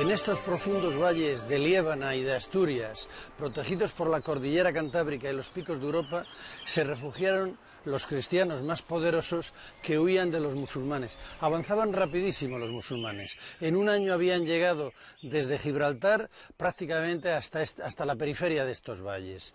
En estos profundos valles de Liébana y de Asturias, protegidos por la cordillera cantábrica y los picos de Europa, se refugiaron los cristianos más poderosos que huían de los musulmanes. Avanzaban rapidísimo los musulmanes. En un año habían llegado desde Gibraltar prácticamente hasta la periferia de estos valles.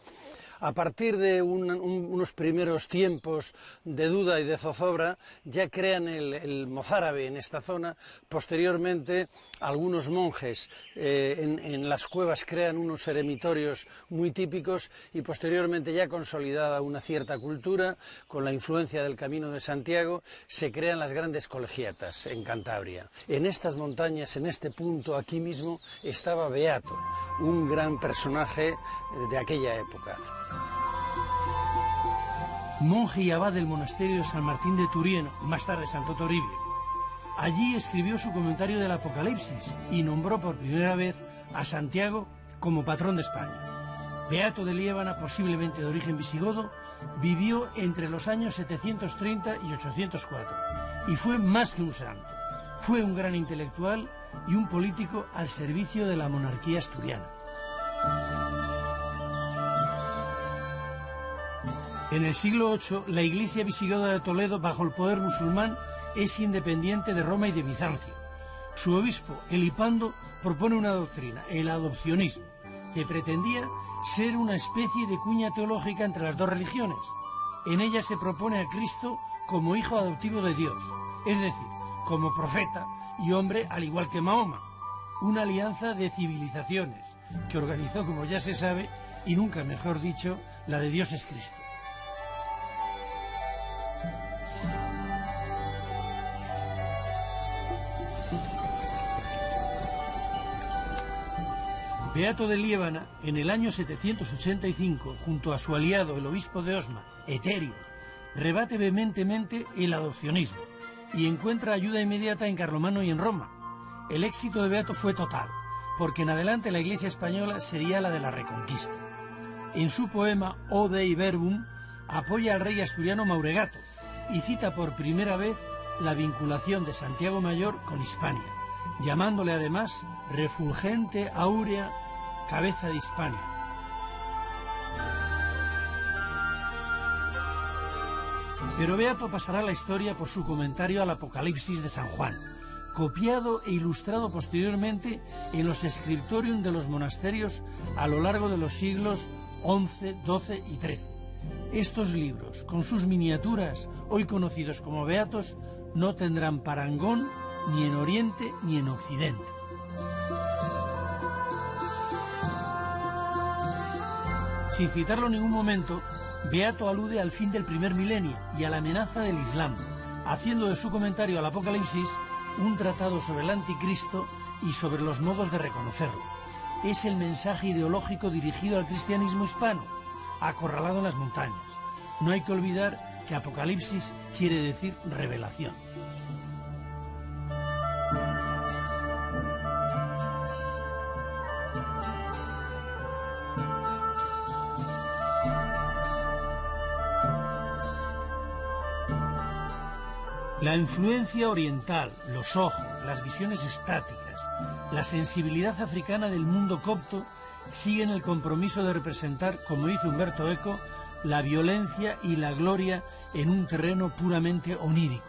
A partir de unos primeros tiempos de duda y de zozobra, ya crean el mozárabe en esta zona. Posteriormente, algunos monjes en las cuevas crean unos eremitorios muy típicos y posteriormente, ya consolidada una cierta cultura, con la influencia del Camino de Santiago, se crean las grandes colegiatas en Cantabria. En estas montañas, en este punto, aquí mismo, estaba Beato, un gran personaje de aquella época. Monje y abad del monasterio de San Martín de Turieno, más tarde Santo Toribio. Allí escribió su comentario del Apocalipsis y nombró por primera vez a Santiago como patrón de España. Beato de Liébana, posiblemente de origen visigodo, vivió entre los años 730 y 804 y fue más que un santo. Fue un gran intelectual y un político al servicio de la monarquía asturiana. En el siglo VIII, la Iglesia visigoda de Toledo, bajo el poder musulmán, es independiente de Roma y de Bizancio. Su obispo, Elipando, propone una doctrina, el adopcionismo, que pretendía ser una especie de cuña teológica entre las dos religiones. En ella se propone a Cristo como hijo adoptivo de Dios, es decir, como profeta y hombre al igual que Mahoma. Una alianza de civilizaciones que organizó, como ya se sabe, y nunca mejor dicho, la de Dios es Cristo. Beato de Liébana, en el año 785, junto a su aliado, el obispo de Osma, Eterio, rebate vehementemente el adopcionismo y encuentra ayuda inmediata en Carlomagno y en Roma. El éxito de Beato fue total, porque en adelante la Iglesia española sería la de la Reconquista. En su poema O Dei Verbum apoya al rey asturiano Mauregato y cita por primera vez la vinculación de Santiago Mayor con Hispania, llamándole además refulgente áurea cabeza de Hispania. Pero Beato pasará a la historia por su comentario al Apocalipsis de San Juan, copiado e ilustrado posteriormente en los scriptorium de los monasterios a lo largo de los siglos XI, XII y XIII. Estos libros, con sus miniaturas, hoy conocidos como beatos, no tendrán parangón ni en Oriente ni en Occidente. Sin citarlo en ningún momento, Beato alude al fin del primer milenio y a la amenaza del Islam, haciendo de su comentario al Apocalipsis un tratado sobre el anticristo y sobre los modos de reconocerlo. Es el mensaje ideológico dirigido al cristianismo hispano, acorralado en las montañas. No hay que olvidar que Apocalipsis quiere decir revelación. La influencia oriental, los ojos, las visiones estáticas, la sensibilidad africana del mundo copto siguen el compromiso de representar, como dice Humberto Eco, la violencia y la gloria en un terreno puramente onírico.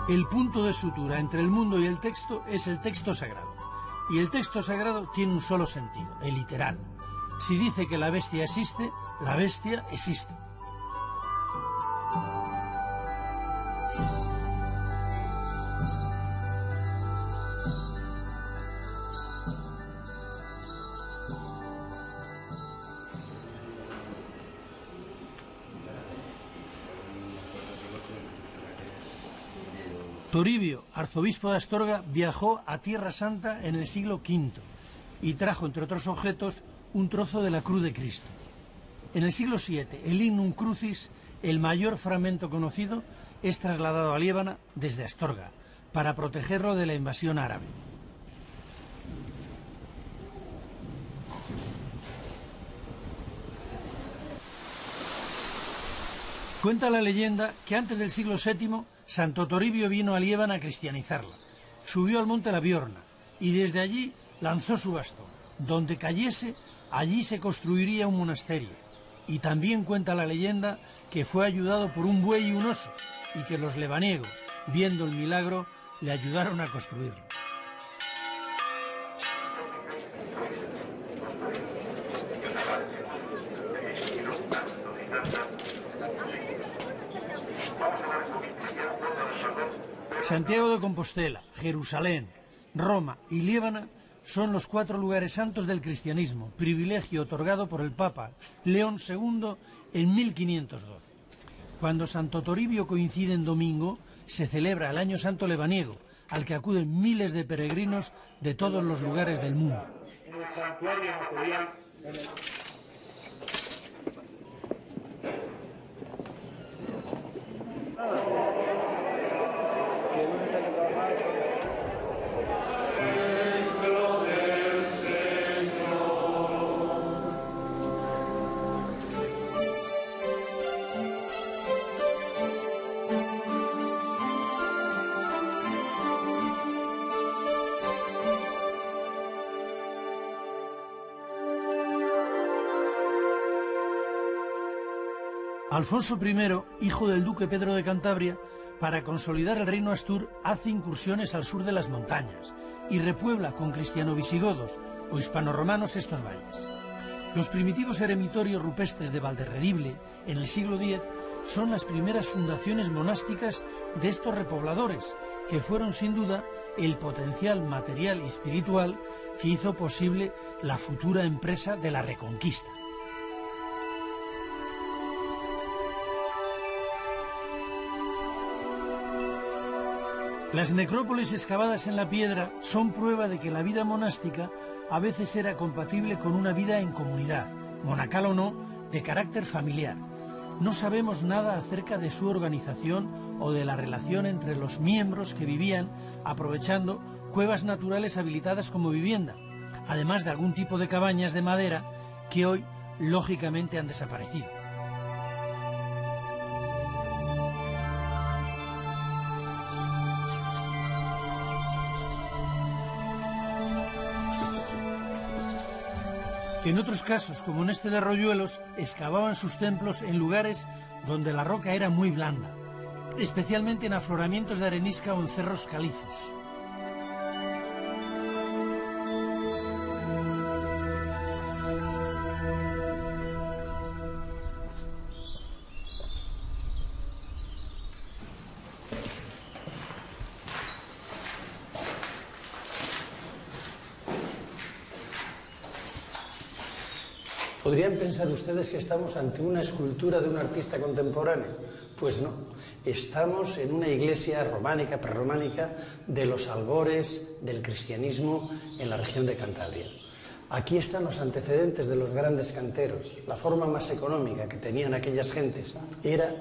El punto de sutura entre el mundo y el texto es el texto sagrado. Y el texto sagrado tiene un solo sentido, el literal. Si dice que la bestia existe, la bestia existe. Toribio, arzobispo de Astorga, viajó a Tierra Santa en el siglo V y trajo, entre otros objetos, un trozo de la cruz de Cristo. En el siglo VII, el Lignum Crucis, el mayor fragmento conocido, es trasladado a Liébana desde Astorga, para protegerlo de la invasión árabe. Cuenta la leyenda que antes del siglo VII, Santo Toribio vino a Liébana a cristianizarla. subió al monte La Biorna y desde allí lanzó su bastón. Donde cayese, allí se construiría un monasterio. Y también cuenta la leyenda que fue ayudado por un buey y un oso, y que los lebaniegos, viendo el milagro, le ayudaron a construirlo. Santiago de Compostela, Jerusalén, Roma y Liébana son los 4 lugares santos del cristianismo, privilegio otorgado por el Papa León II en 1512. Cuando Santo Toribio coincide en domingo, se celebra el Año Santo Lebaniego, al que acuden miles de peregrinos de todos los lugares del mundo. En el santuario material, Alfonso I, hijo del duque Pedro de Cantabria, para consolidar el reino astur, hace incursiones al sur de las montañas y repuebla con cristiano-visigodos o hispano-romanos estos valles. Los primitivos eremitorios rupestres de Valderredible, en el siglo X, son las primeras fundaciones monásticas de estos repobladores, que fueron sin duda el potencial material y espiritual que hizo posible la futura empresa de la Reconquista. Las necrópolis excavadas en la piedra son prueba de que la vida monástica a veces era compatible con una vida en comunidad, monacal o no, de carácter familiar. No sabemos nada acerca de su organización o de la relación entre los miembros que vivían aprovechando cuevas naturales habilitadas como vivienda, además de algún tipo de cabañas de madera que hoy lógicamente han desaparecido. En otros casos, como en este de Royuelos, excavaban sus templos en lugares donde la roca era muy blanda, especialmente en afloramientos de arenisca o en cerros calizos. ¿Podrían pensar ustedes que estamos ante una escultura de un artista contemporáneo? Pues no, estamos en una iglesia románica, prerrománica, de los albores del cristianismo en la región de Cantabria. Aquí están los antecedentes de los grandes canteros. La forma más económica que tenían aquellas gentes era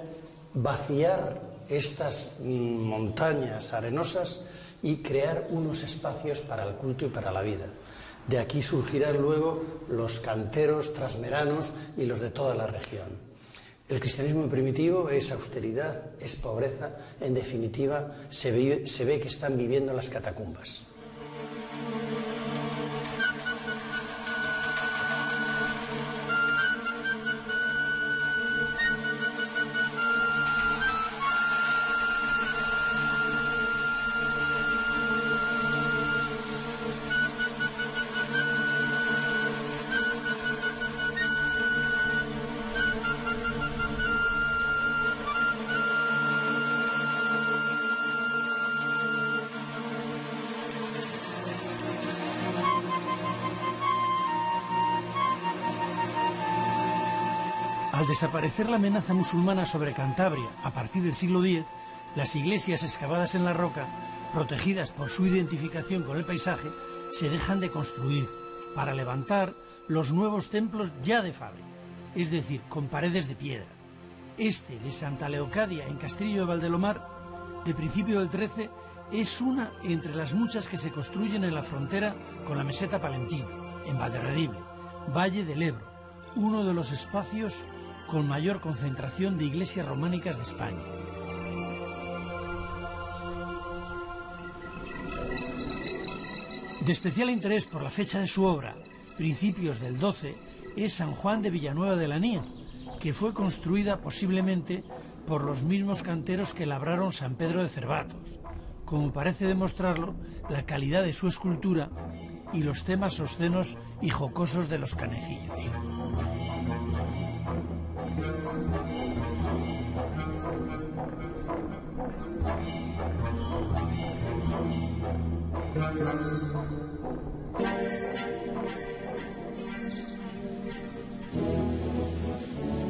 vaciar estas montañas arenosas y crear unos espacios para el culto y para la vida. De aquí surgirán luego los canteros transmeranos y los de toda la región. El cristianismo primitivo es austeridad, es pobreza, en definitiva se ve que están viviendo las catacumbas. Al desaparecer la amenaza musulmana sobre Cantabria a partir del siglo X, las iglesias excavadas en la roca, protegidas por su identificación con el paisaje, se dejan de construir para levantar los nuevos templos ya de fábrica, es decir, con paredes de piedra. Este de Santa Leocadia en Castillo de Valdelomar, de principio del XIII, es una entre las muchas que se construyen en la frontera con la meseta palentina, en Valderredible, Valle del Ebro, uno de los espacios con mayor concentración de iglesias románicas de España. De especial interés por la fecha de su obra, principios del 12, es San Juan de Villanueva de la Nia, que fue construida posiblemente por los mismos canteros que labraron San Pedro de Cervatos, como parece demostrarlo la calidad de su escultura y los temas obscenos y jocosos de los canecillos.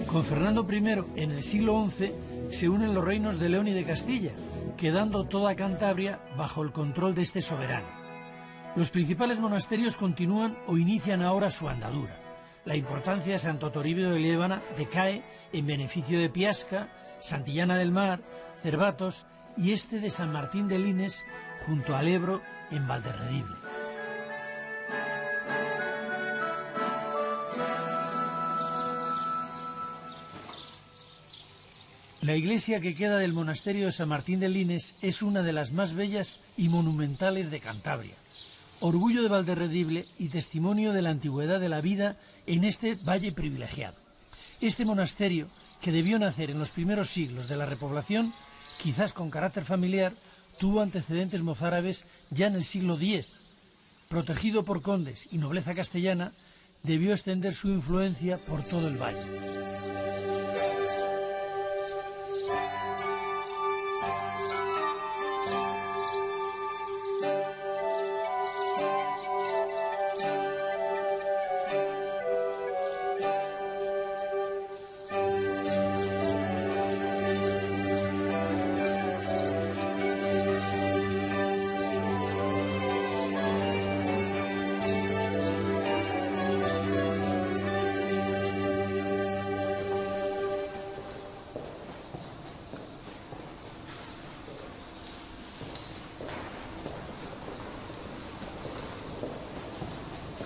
Con Fernando I, en el siglo XI, se unen los reinos de León y de Castilla, quedando toda Cantabria bajo el control de este soberano. Los principales monasterios continúan o inician ahora su andadura. La importancia de Santo Toribio de Liébana decae en beneficio de Piasca, Santillana del Mar, Cervatos y este de San Martín de Lines, junto al Ebro, en Valderredible. La iglesia que queda del monasterio de San Martín de Lines es una de las más bellas y monumentales de Cantabria, orgullo de Valderredible y testimonio de la antigüedad de la vida en este valle privilegiado. Este monasterio, que debió nacer en los primeros siglos de la repoblación, quizás con carácter familiar, tuvo antecedentes mozárabes ya en el siglo X. Protegido por condes y nobleza castellana, debió extender su influencia por todo el valle.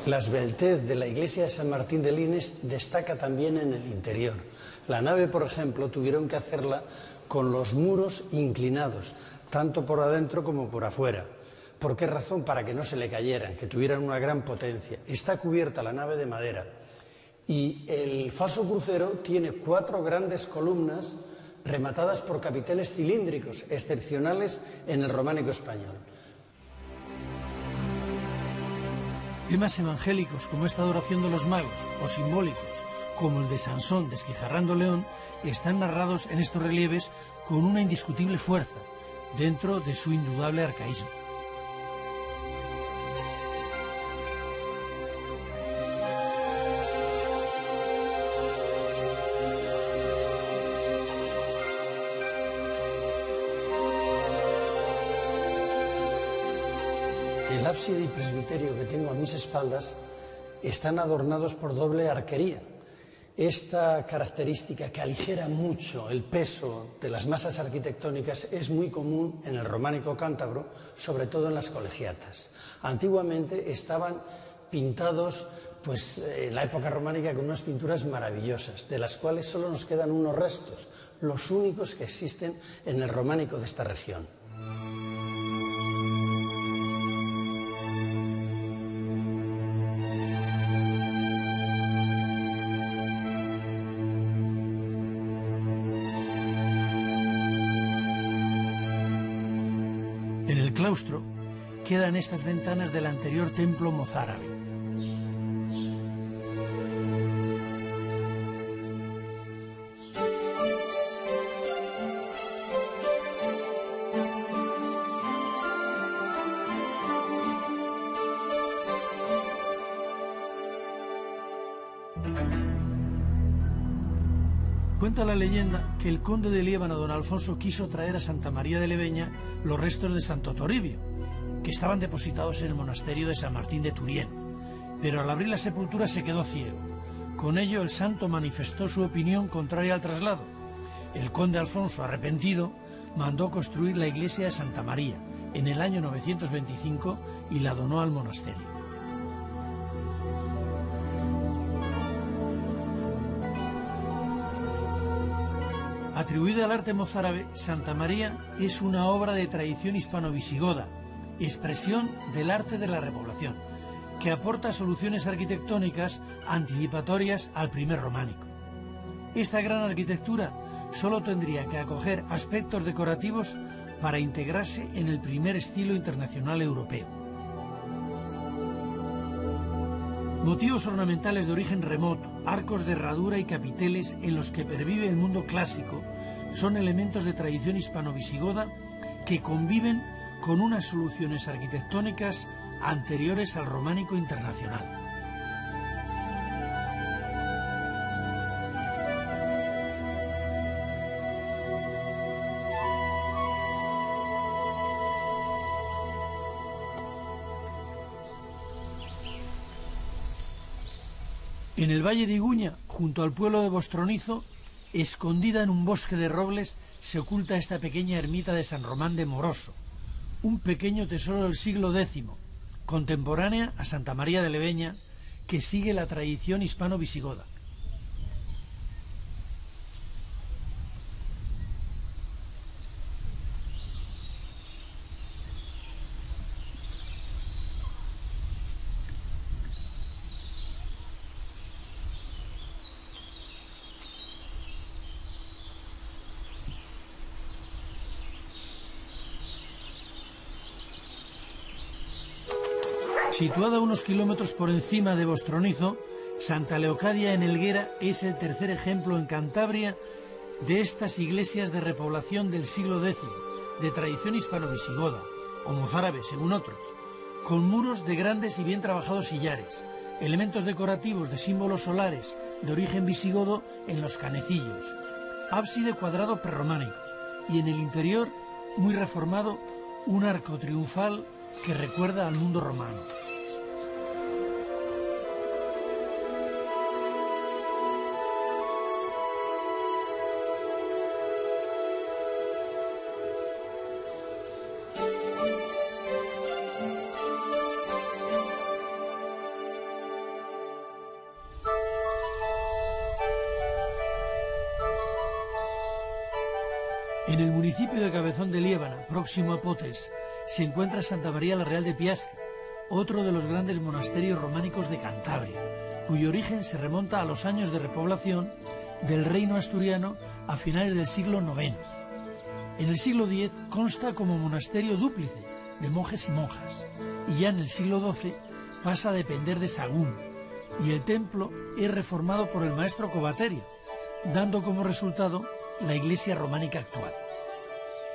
La esbeltez de la iglesia de San Martín de Lines destaca también en el interior. La nave, por ejemplo, tuvieron que hacerla con los muros inclinados, tanto por adentro como por afuera. ¿Por qué razón? Para que no se le cayeran, que tuvieran una gran potencia. Está cubierta la nave de madera y el falso crucero tiene 4 grandes columnas rematadas por capiteles cilíndricos, excepcionales en el románico español. Temas evangélicos como esta adoración de los magos o simbólicos como el de Sansón desquijarrando león están narrados en estos relieves con una indiscutible fuerza dentro de su indudable arcaísmo. El ábside y presbiterio que tengo a mis espaldas están adornados por doble arquería. Esta característica que aligera mucho el peso de las masas arquitectónicas es muy común en el románico cántabro, sobre todo en las colegiatas. Antiguamente estaban pintados en la época románica con unas pinturas maravillosas, de las cuales solo nos quedan unos restos, los únicos que existen en el románico de esta región. En el claustro quedan estas ventanas del anterior templo mozárabe. Cuenta la leyenda que el conde de Liébana, don Alfonso, quiso traer a Santa María de Leveña los restos de Santo Toribio, que estaban depositados en el monasterio de San Martín de Turién, pero al abrir la sepultura se quedó ciego. Con ello el santo manifestó su opinión contraria al traslado. El conde Alfonso, arrepentido, mandó construir la iglesia de Santa María en el año 925 y la donó al monasterio. Atribuida al arte mozárabe, Santa María es una obra de tradición hispano-visigoda, expresión del arte de la repoblación, que aporta soluciones arquitectónicas anticipatorias al primer románico. Esta gran arquitectura solo tendría que acoger aspectos decorativos para integrarse en el primer estilo internacional europeo. Motivos ornamentales de origen remoto, arcos de herradura y capiteles en los que pervive el mundo clásico son elementos de tradición hispano-visigoda que conviven con unas soluciones arquitectónicas anteriores al románico internacional. En el valle de Iguña, junto al pueblo de Bostronizo, escondida en un bosque de robles, se oculta esta pequeña ermita de San Román de Moroso, un pequeño tesoro del siglo X, contemporánea a Santa María de Leveña, que sigue la tradición hispano-visigoda. Situada a unos kilómetros por encima de Bostronizo, Santa Leocadia en Helguera es el tercer ejemplo en Cantabria de estas iglesias de repoblación del siglo X, de tradición hispano-visigoda, o mozárabe según otros, con muros de grandes y bien trabajados sillares, elementos decorativos de símbolos solares de origen visigodo en los canecillos, ábside cuadrado prerrománico y en el interior, muy reformado, un arco triunfal que recuerda al mundo romano. En el municipio de Cabezón de Liébana, próximo a Potes, se encuentra Santa María la Real de Piasca, otro de los grandes monasterios románicos de Cantabria, cuyo origen se remonta a los años de repoblación del reino asturiano a finales del siglo IX. En el siglo X consta como monasterio dúplice de monjes y monjas, y ya en el siglo XII pasa a depender de Sagún, y el templo es reformado por el maestro Covaterio, dando como resultado la iglesia románica actual.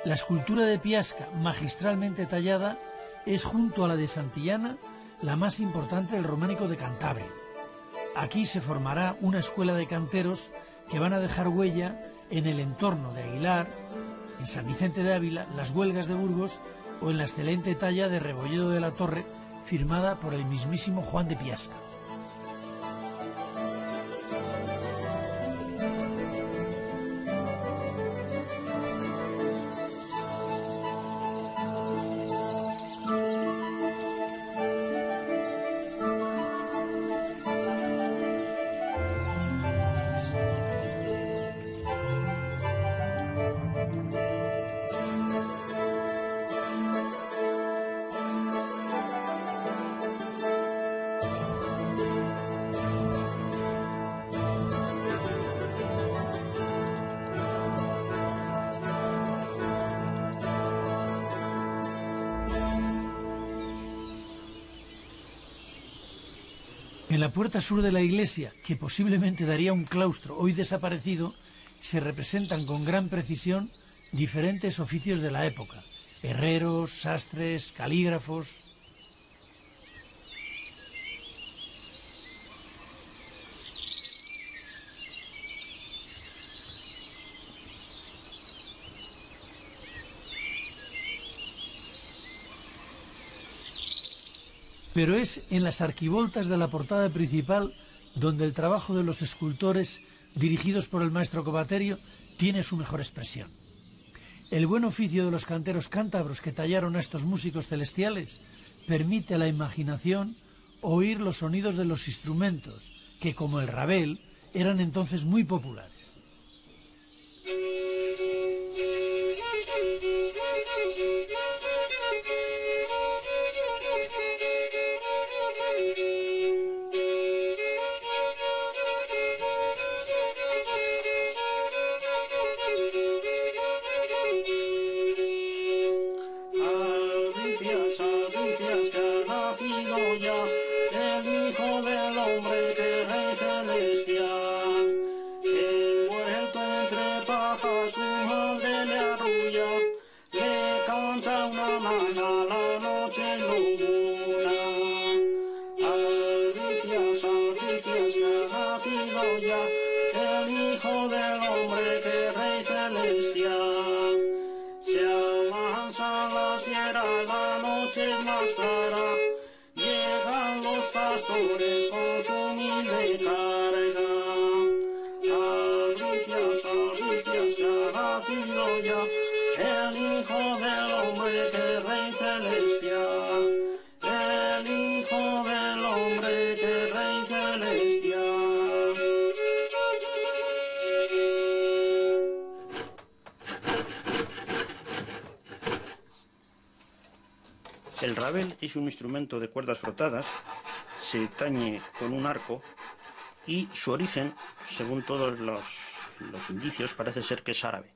La escultura de Piasca, magistralmente tallada, es junto a la de Santillana la más importante del románico de Cantabria. Aquí se formará una escuela de canteros que van a dejar huella en el entorno de Aguilar, en San Vicente de Ávila, las Huelgas de Burgos o en la excelente talla de Rebolledo de la Torre, firmada por el mismísimo Juan de Piasca. En la puerta sur de la iglesia, que posiblemente daría un claustro hoy desaparecido, se representan con gran precisión diferentes oficios de la época: herreros, sastres, calígrafos. Pero es en las arquivoltas de la portada principal donde el trabajo de los escultores, dirigidos por el maestro Covaterio, tiene su mejor expresión. El buen oficio de los canteros cántabros que tallaron a estos músicos celestiales permite a la imaginación oír los sonidos de los instrumentos, que, como el rabel, eran entonces muy populares. clara, llegan los pastores con su humilde carga. Albricias, albricias, que ha nacido ya el Hijo del Hombre, que Rey celestial. El Hijo del Hombre, que Rey celestial. El rabel es un instrumento de cuerdas frotadas, se tañe con un arco y su origen, según todos los indicios, parece ser que es árabe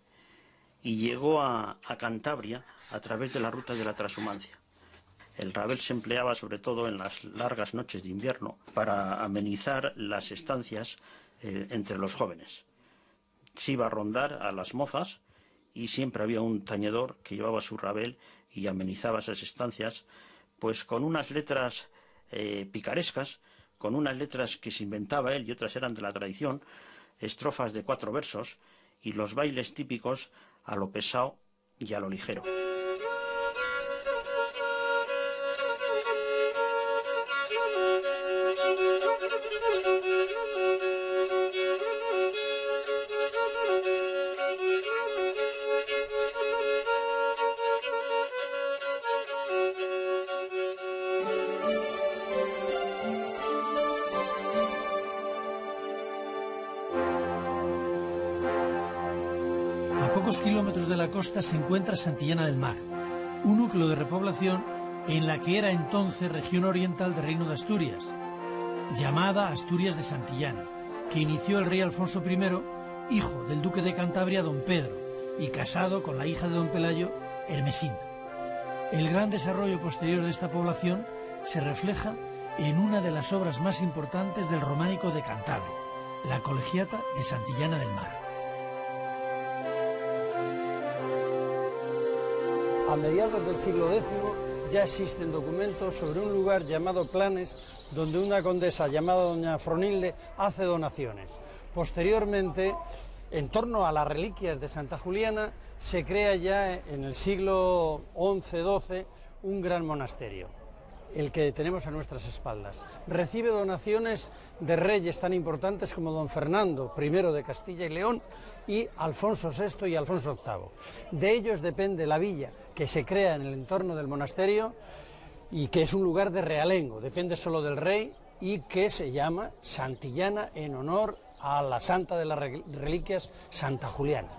y llegó a Cantabria a través de la ruta de la transhumancia. El rabel se empleaba sobre todo en las largas noches de invierno para amenizar las estancias entre los jóvenes. Se iba a rondar a las mozas y siempre había un tañedor que llevaba su rabel y amenizaba esas estancias, pues con unas letras picarescas, con unas letras que se inventaba él y otras eran de la tradición, estrofas de 4 versos y los bailes típicos a lo pesado y a lo ligero. A pocos kilómetros de la costa se encuentra Santillana del Mar, un núcleo de repoblación en la que era entonces región oriental del Reino de Asturias, llamada Asturias de Santillana, que inició el rey Alfonso I, hijo del duque de Cantabria, don Pedro, y casado con la hija de don Pelayo, Hermesinda. El gran desarrollo posterior de esta población se refleja en una de las obras más importantes del románico de Cantabria, la Colegiata de Santillana del Mar. A mediados del siglo X ya existen documentos sobre un lugar llamado Planes, donde una condesa llamada doña Fronilde hace donaciones. Posteriormente, en torno a las reliquias de Santa Juliana, se crea ya en el siglo XI-XII un gran monasterio, el que tenemos a nuestras espaldas. Recibe donaciones de reyes tan importantes como don Fernando I de Castilla y León y Alfonso VI y Alfonso VIII. De ellos depende la villa que se crea en el entorno del monasterio y que es un lugar de realengo, depende solo del rey y que se llama Santillana en honor a la santa de las reliquias, Santa Juliana.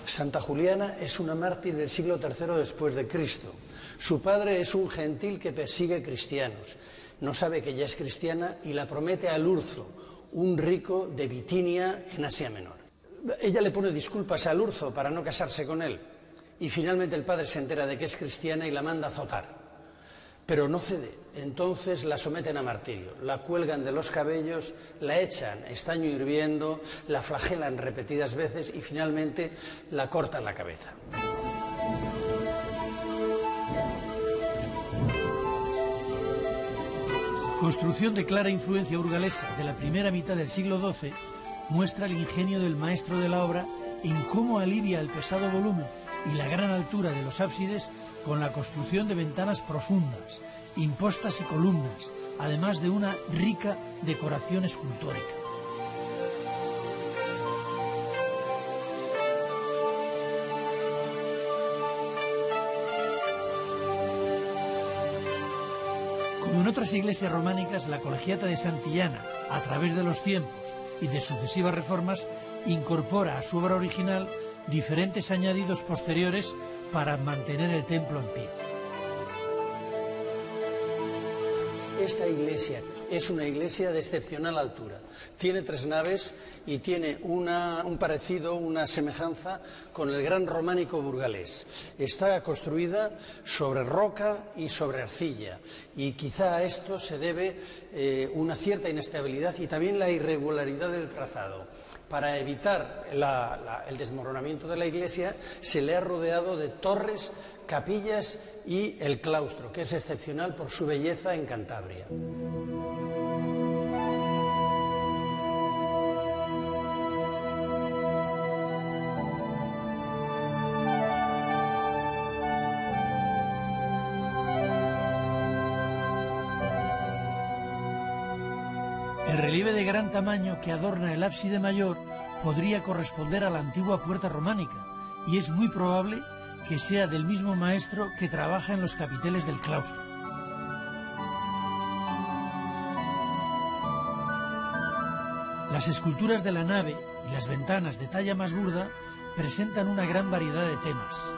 Santa Juliana es una mártir del siglo III después de Cristo. Su padre es un gentil que persigue cristianos. No sabe que ella es cristiana y la promete a Lurzo, un rico de Bitinia en Asia Menor. Ella le pone disculpas a Lurzo para no casarse con él y finalmente el padre se entera de que es cristiana y la manda a azotar. Pero no cede, entonces la someten a martirio, la cuelgan de los cabellos, la echan estaño hirviendo, la flagelan repetidas veces y finalmente la cortan la cabeza. Construcción de clara influencia burgalesa de la primera mitad del siglo XII, muestra el ingenio del maestro de la obra en cómo alivia el pesado volumen y la gran altura de los ábsides con la construcción de ventanas profundas, impostas y columnas, además de una rica decoración escultórica. Como en otras iglesias románicas, la Colegiata de Santillana, a través de los tiempos y de sucesivas reformas, incorpora a su obra original diferentes añadidos posteriores para mantener el templo en pie. Esta iglesia es una iglesia de excepcional altura. Tiene 3 naves y tiene un parecido, una semejanza con el gran románico burgalés. Está construida sobre roca y sobre arcilla y quizá a esto se debe una cierta inestabilidad y también la irregularidad del trazado. Para evitar el desmoronamiento de la iglesia se le ha rodeado de torres, capillas y el claustro, que es excepcional por su belleza en Cantabria. El relieve de gran tamaño que adorna el ábside mayor podría corresponder a la antigua puerta románica y es muy probable que sea del mismo maestro que trabaja en los capiteles del claustro. Las esculturas de la nave y las ventanas de talla más burda presentan una gran variedad de temas.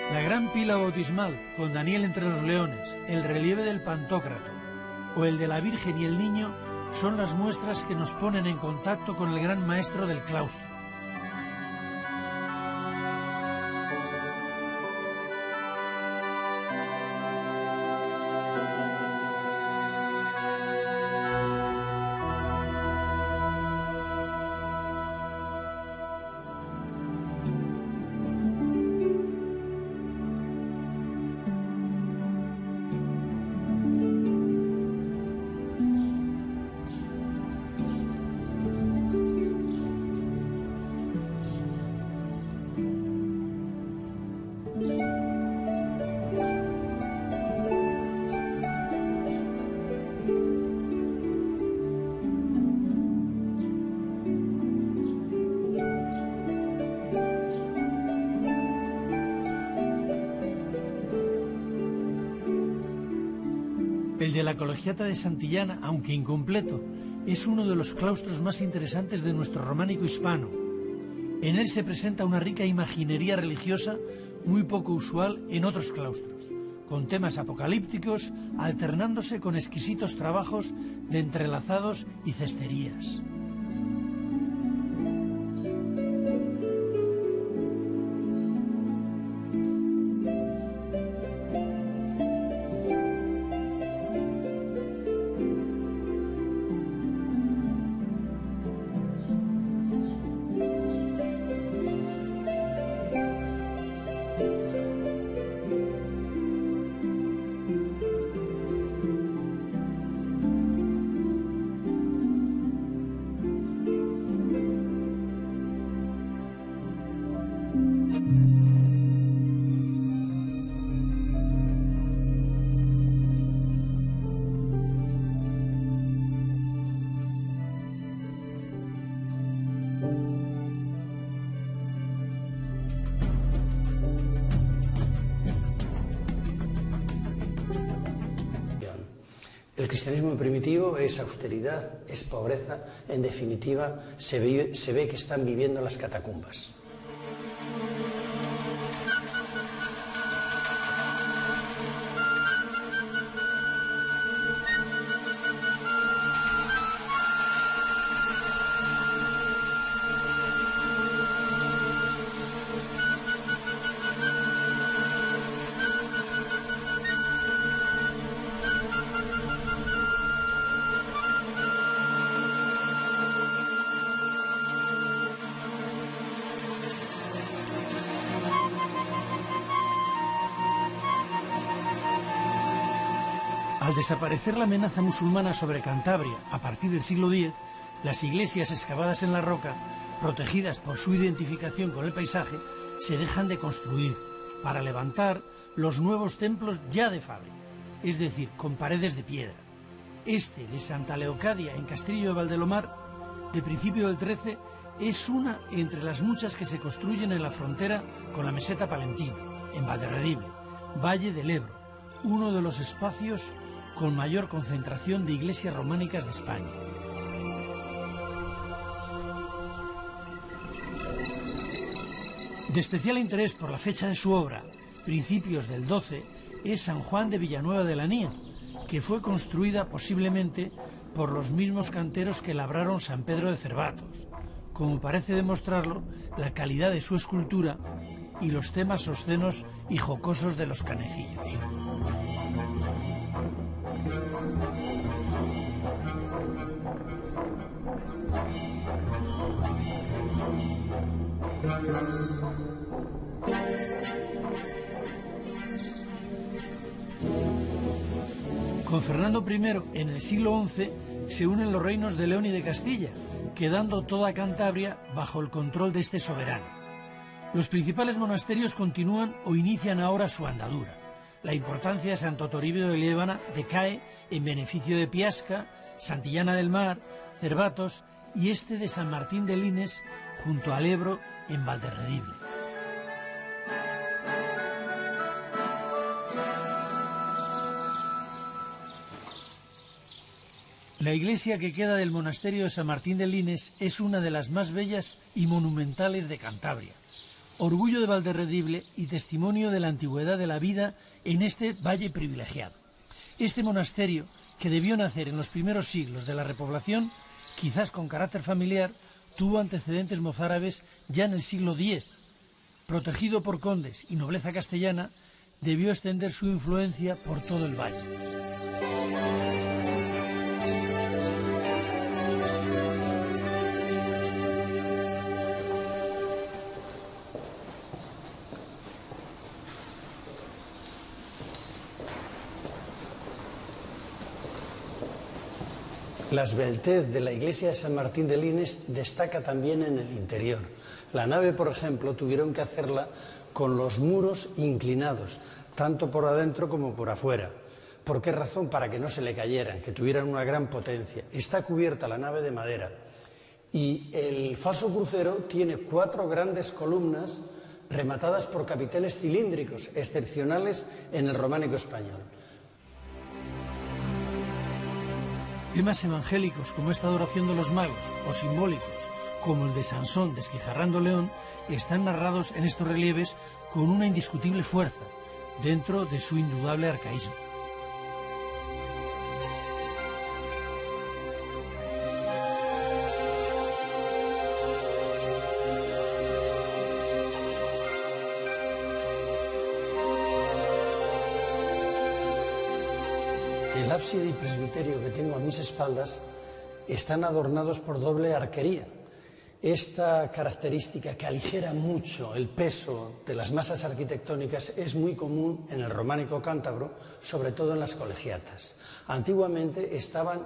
La gran pila bautismal con Daniel entre los leones, el relieve del Pantócrato o el de la Virgen y el Niño son las muestras que nos ponen en contacto con el gran maestro del claustro. El de la Colegiata de Santillana, aunque incompleto, es uno de los claustros más interesantes de nuestro románico hispano. En él se presenta una rica imaginería religiosa muy poco usual en otros claustros, con temas apocalípticos alternándose con exquisitos trabajos de entrelazados y cesterías. El cristianismo primitivo es austeridad, es pobreza, en definitiva se ve que están viviendo en las catacumbas. Al desaparecer la amenaza musulmana sobre Cantabria a partir del siglo X, las iglesias excavadas en la roca, protegidas por su identificación con el paisaje, se dejan de construir para levantar los nuevos templos ya de fábrica, es decir, con paredes de piedra. Este de Santa Leocadia en Castillo de Valdelomar, de principio del XIII, es una entre las muchas que se construyen en la frontera con la meseta palentina, en Valderredible, Valle del Ebro, uno de los espacios con mayor concentración de iglesias románicas de España. De especial interés por la fecha de su obra, principios del XII, es San Juan de Villanueva de la Nia, que fue construida posiblemente por los mismos canteros que labraron San Pedro de Cervatos, como parece demostrarlo la calidad de su escultura y los temas obscenos y jocosos de los canecillos. Con Fernando I, en el siglo XI, se unen los reinos de León y de Castilla, quedando toda Cantabria bajo el control de este soberano. Los principales monasterios continúan o inician ahora su andadura. La importancia de Santo Toribio de Liébana decae en beneficio de Piasca, Santillana del Mar, Cervatos y este de San Martín de Lines, junto al Ebro, en Valderredible. La iglesia que queda del monasterio de San Martín de Lines es una de las más bellas y monumentales de Cantabria, orgullo de Valderredible y testimonio de la antigüedad de la vida en este valle privilegiado. Este monasterio, que debió nacer en los primeros siglos de la repoblación, quizás con carácter familiar, tuvo antecedentes mozárabes ya en el siglo X. Protegido por condes y nobleza castellana, debió extender su influencia por todo el valle. La esbeltez de la iglesia de San Martín de Lines destaca también en el interior. La nave, por ejemplo, tuvieron que hacerla con los muros inclinados, tanto por adentro como por afuera. ¿Por qué razón? Para que no se le cayeran, que tuvieran una gran potencia. Está cubierta la nave de madera y el falso crucero tiene 4 grandes columnas rematadas por capiteles cilíndricos, excepcionales en el románico español. Temas evangélicos como esta adoración de los magos o simbólicos como el de Sansón desquijarrando león están narrados en estos relieves con una indiscutible fuerza dentro de su indudable arcaísmo. El ábside y presbiterio que tengo a mis espaldas están adornados por doble arquería. Esta característica que aligera mucho el peso de las masas arquitectónicas es muy común en el románico cántabro, sobre todo en las colegiatas. Antiguamente estaban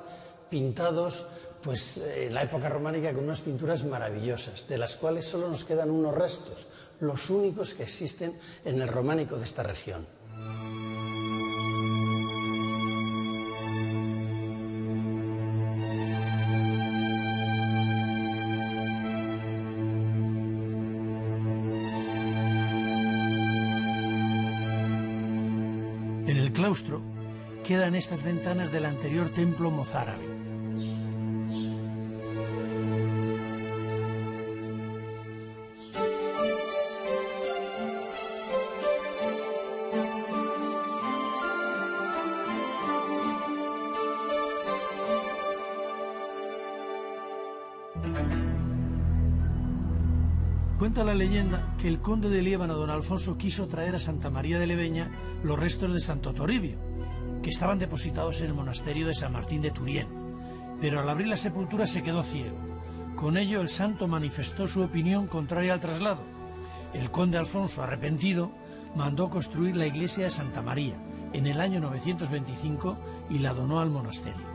pintados en la época románica con unas pinturas maravillosas, de las cuales solo nos quedan unos restos, los únicos que existen en el románico de esta región. En el claustro quedan estas ventanas del anterior templo mozárabe. Cuenta la leyenda que el conde de Liébana, don Alfonso, quiso traer a Santa María de Leveña los restos de Santo Toribio, que estaban depositados en el monasterio de San Martín de Turién, pero al abrir la sepultura se quedó ciego. Con ello el santo manifestó su opinión contraria al traslado. El conde Alfonso, arrepentido, mandó construir la iglesia de Santa María en el año 925 y la donó al monasterio.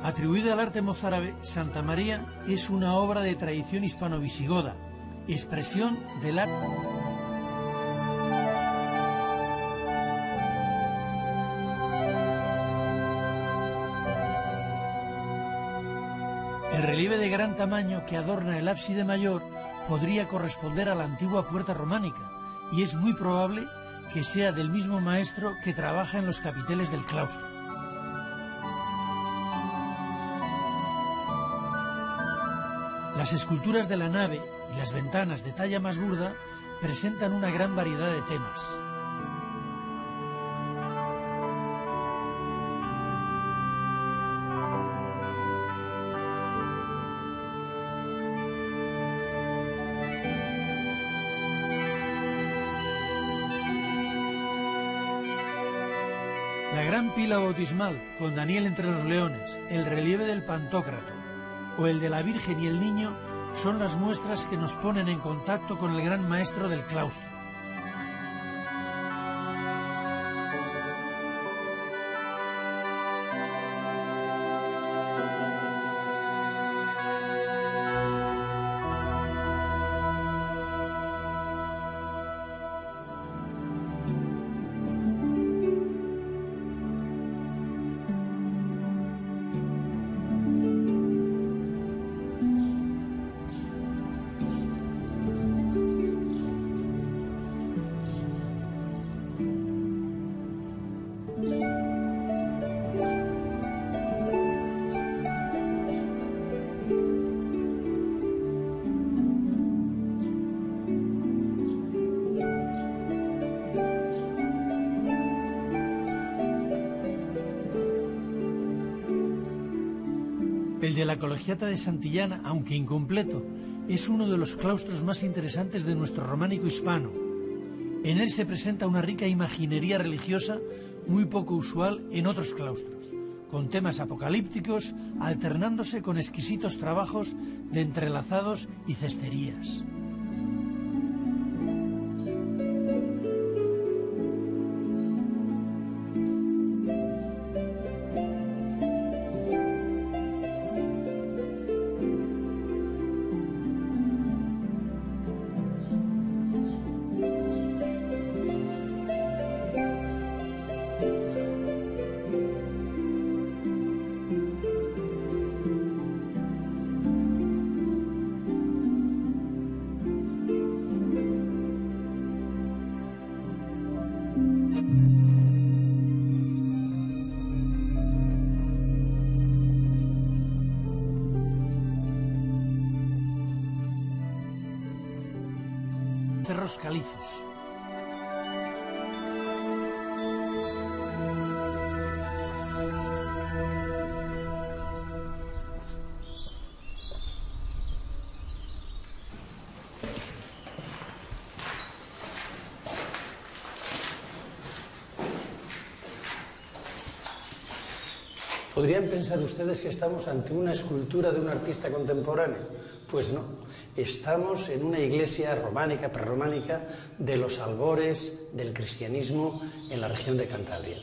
Atribuida al arte mozárabe, Santa María es una obra de tradición hispano-visigoda, expresión del arte. El relieve de gran tamaño que adorna el ábside mayor podría corresponder a la antigua puerta románica y es muy probable que sea del mismo maestro que trabaja en los capiteles del claustro. Las esculturas de la nave y las ventanas de talla más burda presentan una gran variedad de temas. La gran pila bautismal con Daniel entre los leones, el relieve del Pantócrato o el de la Virgen y el Niño son las muestras que nos ponen en contacto con el gran maestro del claustro. El de la Colegiata de Santillana, aunque incompleto, es uno de los claustros más interesantes de nuestro románico hispano. En él se presenta una rica imaginería religiosa muy poco usual en otros claustros, con temas apocalípticos alternándose con exquisitos trabajos de entrelazados y cesterías. Cerros calizos. ¿Podrían pensar ustedes que estamos ante una escultura de un artista contemporáneo? Pues no. Estamos en una iglesia románica, prerrománica, de los albores del cristianismo en la región de Cantabria.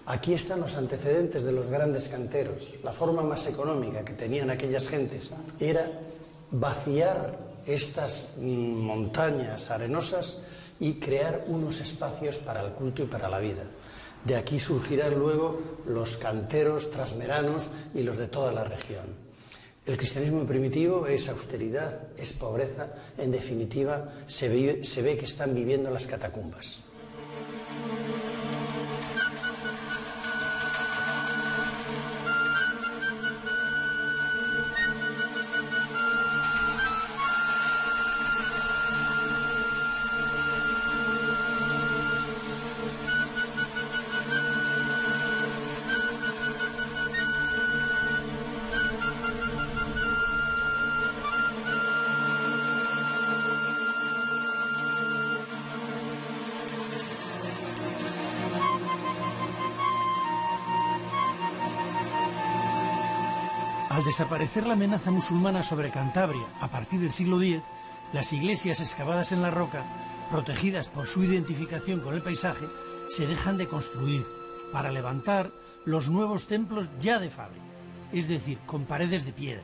Aquí están los antecedentes de los grandes canteros. La forma más económica que tenían aquellas gentes era vaciar estas montañas arenosas y crear unos espacios para el culto y para la vida. De aquí surgirán luego los canteros trasmeranos y los de toda la región. El cristianismo primitivo es austeridad, es pobreza, en definitiva se ve que están viviendo las catacumbas. Al desaparecer la amenaza musulmana sobre Cantabria a partir del siglo X, las iglesias excavadas en la roca, protegidas por su identificación con el paisaje, se dejan de construir para levantar los nuevos templos ya de fábrica, es decir, con paredes de piedra.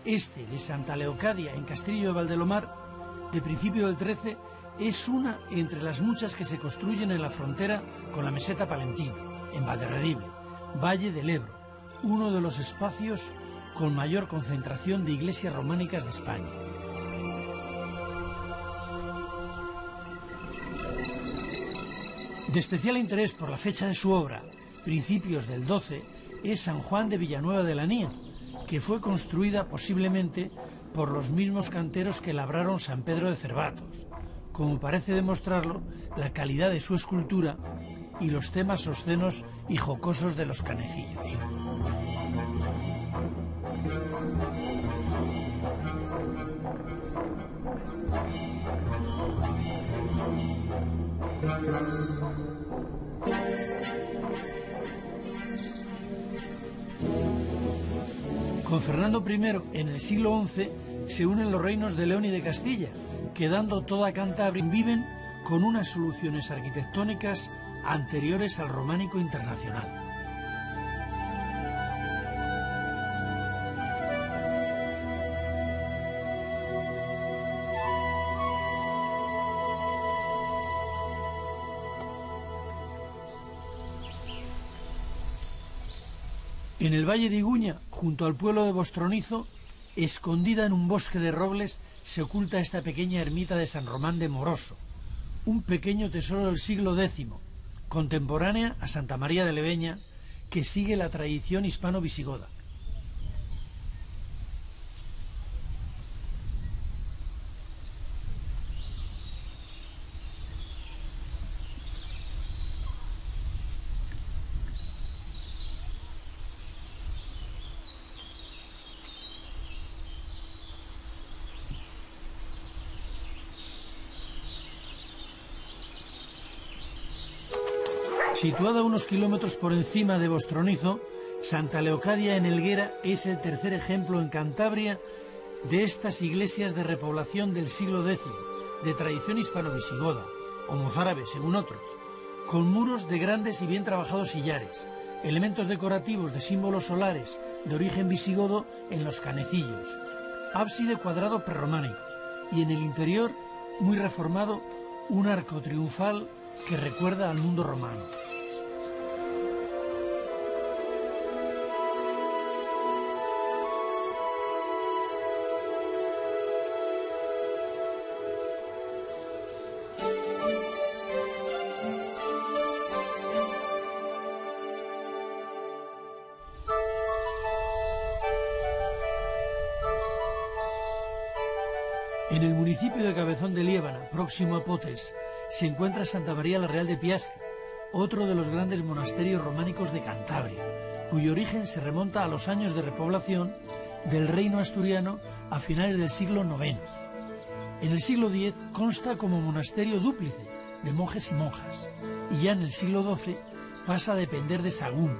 Este de Santa Leocadia en Castillo de Valdelomar, de principio del XIII, es una entre las muchas que se construyen en la frontera con la meseta palentina, en Valderredible, Valle del Ebro, uno de los espacios con mayor concentración de iglesias románicas de España. De especial interés por la fecha de su obra, principios del XII, es San Juan de Villanueva de la Nia, que fue construida posiblemente por los mismos canteros que labraron San Pedro de Cervatos, como parece demostrarlo la calidad de su escultura y los temas obscenos y jocosos de los canecillos. Con Fernando I, en el siglo XI, se unen los reinos de León y de Castilla, quedando toda Cantabria. Viven con unas soluciones arquitectónicas anteriores al románico internacional. En el valle de Iguña, junto al pueblo de Bostronizo, escondida en un bosque de robles, se oculta esta pequeña ermita de San Román de Moroso, un pequeño tesoro del siglo X, contemporánea a Santa María de Leveña, que sigue la tradición hispano-visigoda. Situada a unos kilómetros por encima de Bostronizo, Santa Leocadia en Helguera es el tercer ejemplo en Cantabria de estas iglesias de repoblación del siglo X, de tradición hispano-visigoda, o mozárabe según otros, con muros de grandes y bien trabajados sillares, elementos decorativos de símbolos solares de origen visigodo en los canecillos, ábside cuadrado prerrománico y en el interior, muy reformado, un arco triunfal que recuerda al mundo romano. En el municipio de Cabezón de Liébana, próximo a Potes, se encuentra Santa María la Real de Piasca, otro de los grandes monasterios románicos de Cantabria, cuyo origen se remonta a los años de repoblación del reino asturiano a finales del siglo IX. En el siglo X consta como monasterio dúplice de monjes y monjas, y ya en el siglo XII pasa a depender de Sagún,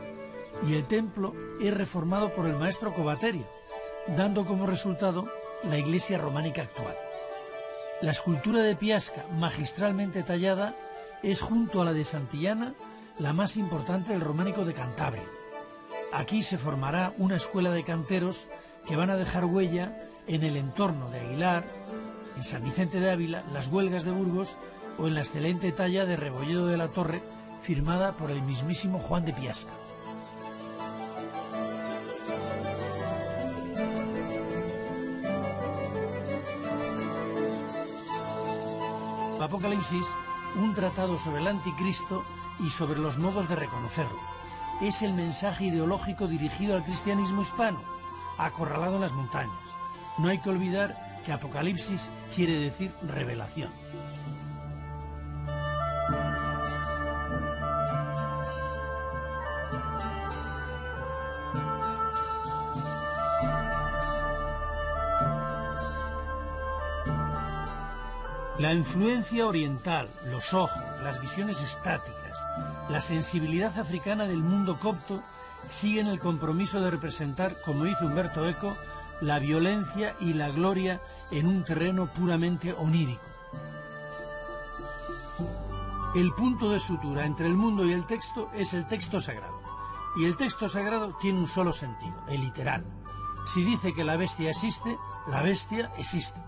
y el templo es reformado por el maestro Covaterio, dando como resultado la iglesia románica actual. La escultura de Piasca, magistralmente tallada, es junto a la de Santillana la más importante del románico de Cantabria. Aquí se formará una escuela de canteros que van a dejar huella en el entorno de Aguilar, en San Vicente de Ávila, las Huelgas de Burgos o en la excelente talla de Rebolledo de la Torre, firmada por el mismísimo Juan de Piasca. Apocalipsis, un tratado sobre el anticristo y sobre los modos de reconocerlo. Es el mensaje ideológico dirigido al cristianismo hispano, acorralado en las montañas. No hay que olvidar que Apocalipsis quiere decir revelación. La influencia oriental, los ojos, las visiones estáticas, la sensibilidad africana del mundo copto siguen el compromiso de representar, como dice Humberto Eco, la violencia y la gloria en un terreno puramente onírico. El punto de sutura entre el mundo y el texto es el texto sagrado. Y el texto sagrado tiene un solo sentido, el literal. Si dice que la bestia existe, la bestia existe.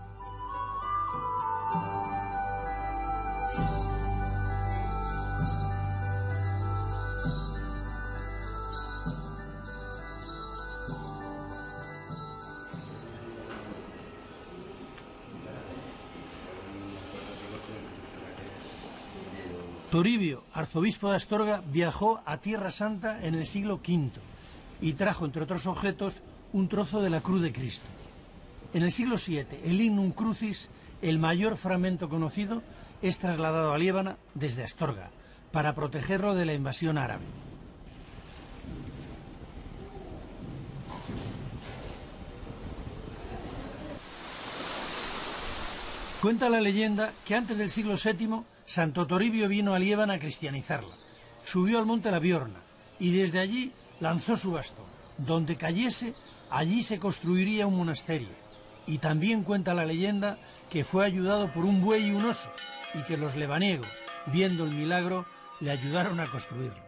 Toribio, arzobispo de Astorga, viajó a Tierra Santa en el siglo V y trajo, entre otros objetos, un trozo de la cruz de Cristo. En el siglo VII, el Lignum Crucis, el mayor fragmento conocido, es trasladado a Liébana desde Astorga, para protegerlo de la invasión árabe. Cuenta la leyenda que antes del siglo VII, Santo Toribio vino a Liébana a cristianizarla. Subió al monte La Biorna y desde allí lanzó su bastón. Donde cayese, Allí se construiría un monasterio, y también cuenta la leyenda que fue ayudado por un buey y un oso, y que los lebaniegos, viendo el milagro, le ayudaron a construirlo.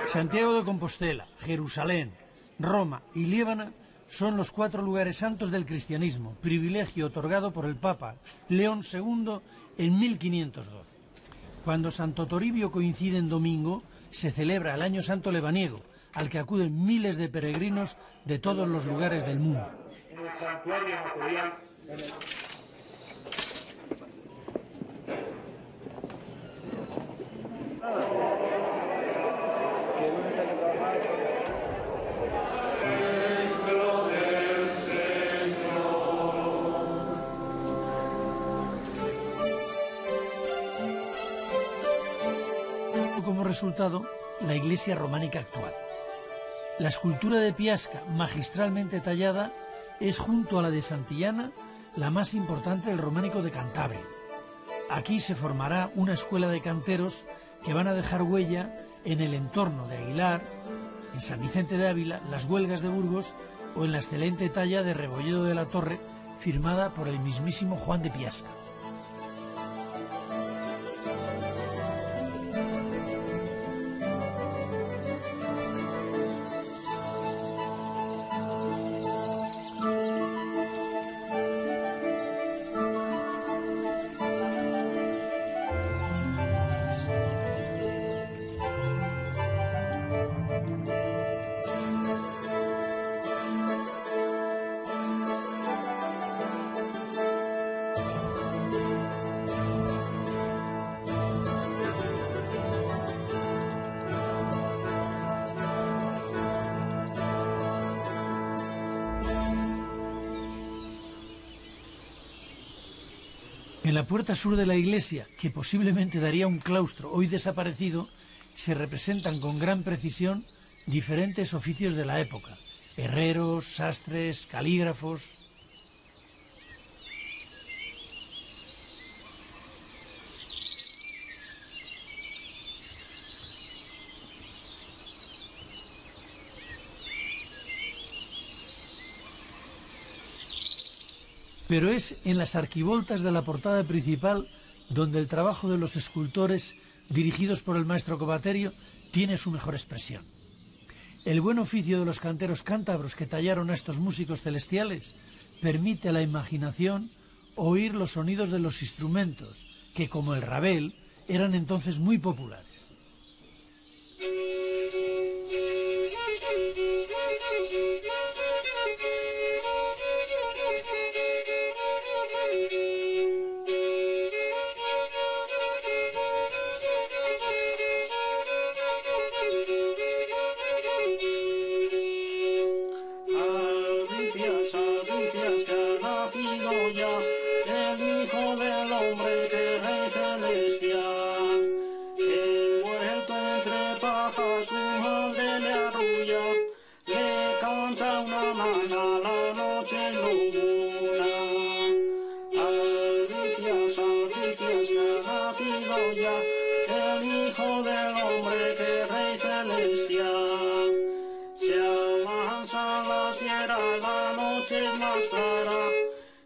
Santiago de Compostela, Jerusalén, Roma y Liébana son los 4 lugares santos del cristianismo, privilegio otorgado por el Papa León II en 1512. Cuando Santo Toribio coincide en domingo, se celebra el Año Santo lebaniego, al que acuden miles de peregrinos de todos los lugares del mundo. En el santuario material, Como resultado, la iglesia románica actual. La escultura de Piasca, magistralmente tallada, es junto a la de Santillana la más importante del románico de Cantabria. Aquí se formará una escuela de canteros que van a dejar huella en el entorno de Aguilar, en San Vicente de Ávila, las Huelgas de Burgos o en la excelente talla de Rebolledo de la Torre, firmada por el mismísimo Juan de Piasca. En la puerta sur de la iglesia, que posiblemente daría un claustro hoy desaparecido, se representan con gran precisión diferentes oficios de la época: herreros, sastres, calígrafos. Pero es en las arquivoltas de la portada principal donde el trabajo de los escultores, dirigidos por el maestro Covaterio, tiene su mejor expresión. El buen oficio de los canteros cántabros que tallaron a estos músicos celestiales permite a la imaginación oír los sonidos de los instrumentos, que, como el rabel, eran entonces muy populares.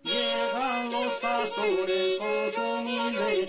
Llegan los pastores con su humilde